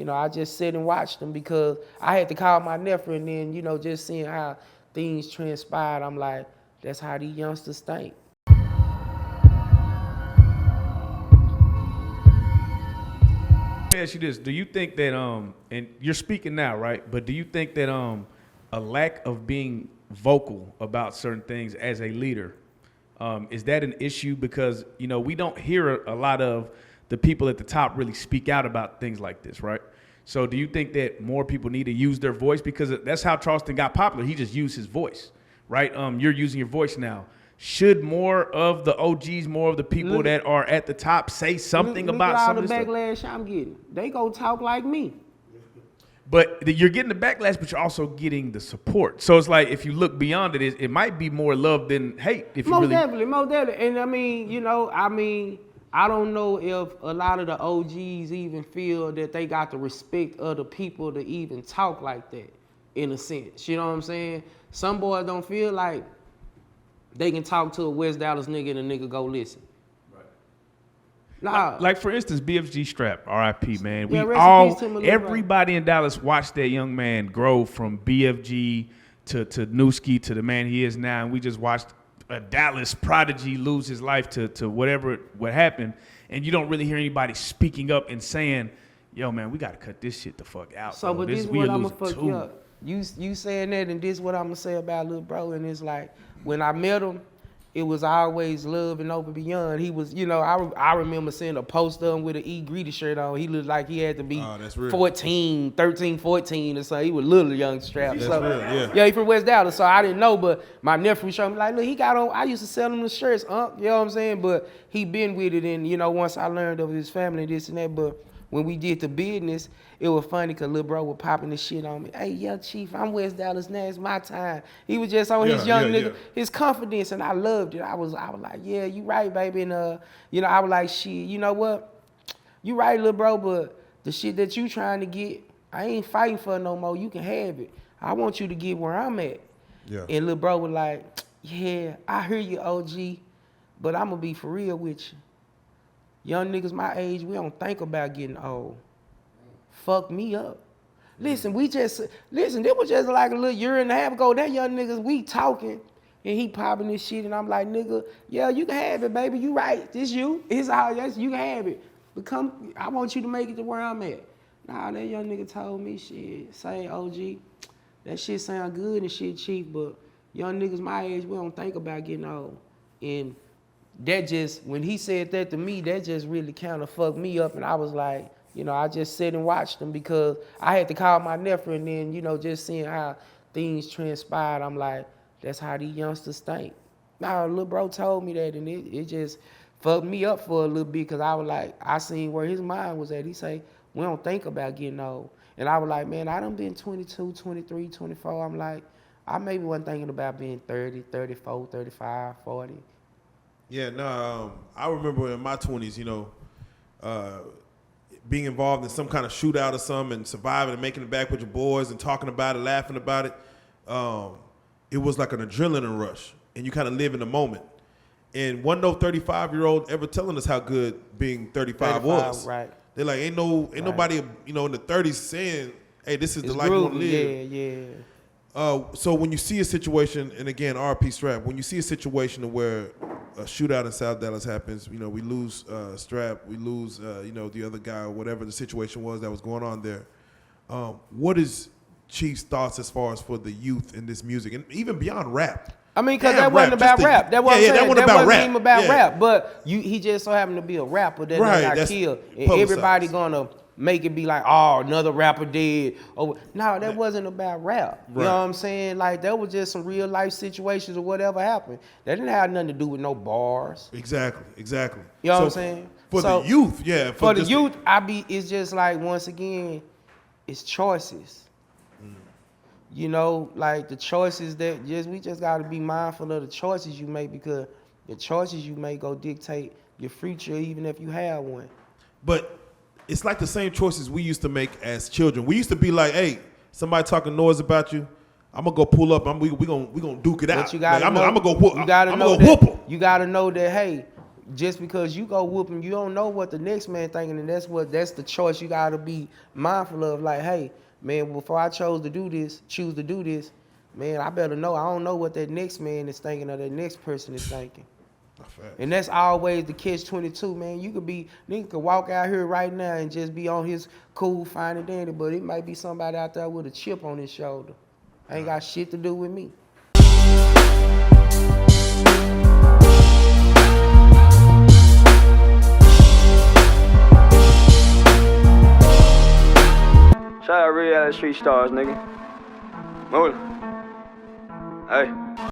I just sit and watched them because I had to call my nephew, and then, just seeing how things transpired, I'm like, that's how these youngsters think. Let me ask you this: do you think that and you're speaking now, right? But do you think that a lack of being vocal about certain things as a leader is that an issue? Because we don't hear a lot of the people at the top really speak out about things like this, right? So do you think that more people need to use their voice? Because that's how Charleston got popular. He just used his voice, right? You're using your voice now. Should more of the OGs, more of the people that are at the top say something about some of this Look at stuff? all the backlash I'm getting. They go talk like me. But you're getting the backlash, but you're also getting the support. So it's like, if you look beyond it, it might be more love than hate. If you Most really definitely, most definitely. And I don't know if a lot of the OGs even feel that they got the respect of the people to even talk like that, in a sense. You know what I'm saying? Some boys don't feel like they can talk to a West Dallas nigga and a nigga go listen. Right. Nah. Like for instance, BFG Strap, RIP, man. Yeah, We rest in all, peace to him, little everybody in Dallas watched that young man grow from BFG to Newski to the man he is now, and we just watched a Dallas prodigy lose his life to what happened, and you don't really hear anybody speaking up and saying, "Yo, man, we gotta cut this shit the fuck out." So, bro. but this is we what are I'm losing gonna fuck two. you up. You saying that, and this is what I'm gonna say about little bro. And it's like, when I met him, it was always love and open beyond. He was, I remember seeing a poster of him with an E Greedy shirt on. He looked like he had to be 14, 13, 14 or so. He was little young strap. That's so, real, yeah. Yeah, he from West Dallas, so I didn't know, but my nephew showed me like, look, he got on, I used to sell him the shirts, you know what I'm saying? But he been with it, and once I learned of his family, this and that, but when we did the business, it was funny because little bro was popping this shit on me. Hey, yeah, Chief, I'm West Dallas now. It's my time. He was just on his young nigga, his confidence, and I loved it. I was like, yeah, you right, baby. And, I was like, shit, you know what? You right, little bro, but the shit that you trying to get, I ain't fighting for no more. You can have it. I want you to get where I'm at. Yeah. And little bro was like, yeah, I hear you, OG, but I'm going to be for real with you. Young niggas my age, we don't think about getting old. Fuck me up. Listen, this was just like a little year and a half ago. That young niggas, we talking, and he popping this shit, and I'm like, nigga, yeah, you can have it, baby. You right. This you. It's all yes, you can have it. But I want you to make it to where I'm at. Nah, that young nigga told me, shit, say OG, that shit sound good and shit, Chief, but young niggas my age, we don't think about getting old. And that just, when he said that to me, that just really kind of fucked me up. And I was like, I just sit and watched them because I had to call my nephew, and then, just seeing how things transpired, I'm like, that's how these youngsters think. Nah, little bro told me that, and it just fucked me up for a little bit because I was like, I seen where his mind was at. He say, we don't think about getting old. And I was like, man, I done been 22, 23, 24. I'm like, I maybe wasn't thinking about being 30, 34, 35, 40. Yeah, no, I remember in my 20s, being involved in some kind of shootout or something and surviving and making it back with your boys and talking about it, laughing about it. It was like an adrenaline rush, and you kind of live in the moment. And wasn't no 35-year-old ever telling us how good being 35 was. Right. They're like, ain't nobody, in the 30s saying, hey, this is the life you want to live. Yeah. So when you see a situation, and again, RP Strap, when you see a situation where a shootout in South Dallas happens, we lose Strap, we lose, the other guy or whatever the situation was that was going on there. What is Chief's thoughts as far as for the youth in this music, and even beyond rap? I mean, because that wasn't about rap. That wasn't even about rap. But he just so happened to be a rapper that got killed. And everybody gonna make it be like, oh, another rapper dead. Oh, no, that wasn't about rap. You know what I'm saying? Like, that was just some real life situations or whatever happened. That didn't have nothing to do with no bars. Exactly. You know what I'm saying? For the youth, yeah. For the youth, it's just like, once again, it's choices. Like the choices we just got to be mindful of the choices you make, because the choices you make go dictate your future, even if you have one. But it's like the same choices we used to make as children. We used to be like, hey, somebody talking noise about you, I'm gonna go pull up. We gonna duke it out. But you gotta I'm gonna go whoop. You gotta I'm know gonna whoop them. You gotta know that, hey, just because you go whoop him, you don't know what the next man thinking, and that's the choice you gotta be mindful of. Like, hey, man, before I choose to do this, man, I better know. I don't know what that next man is thinking or that next person is thinking. And that's always the catch-22, man. Nigga could walk out here right now and just be on his cool, fine and dandy, but it might be somebody out there with a chip on his shoulder. Ain't got shit to do with me. Shout out Reality Street Stars, nigga. Move it. Hey.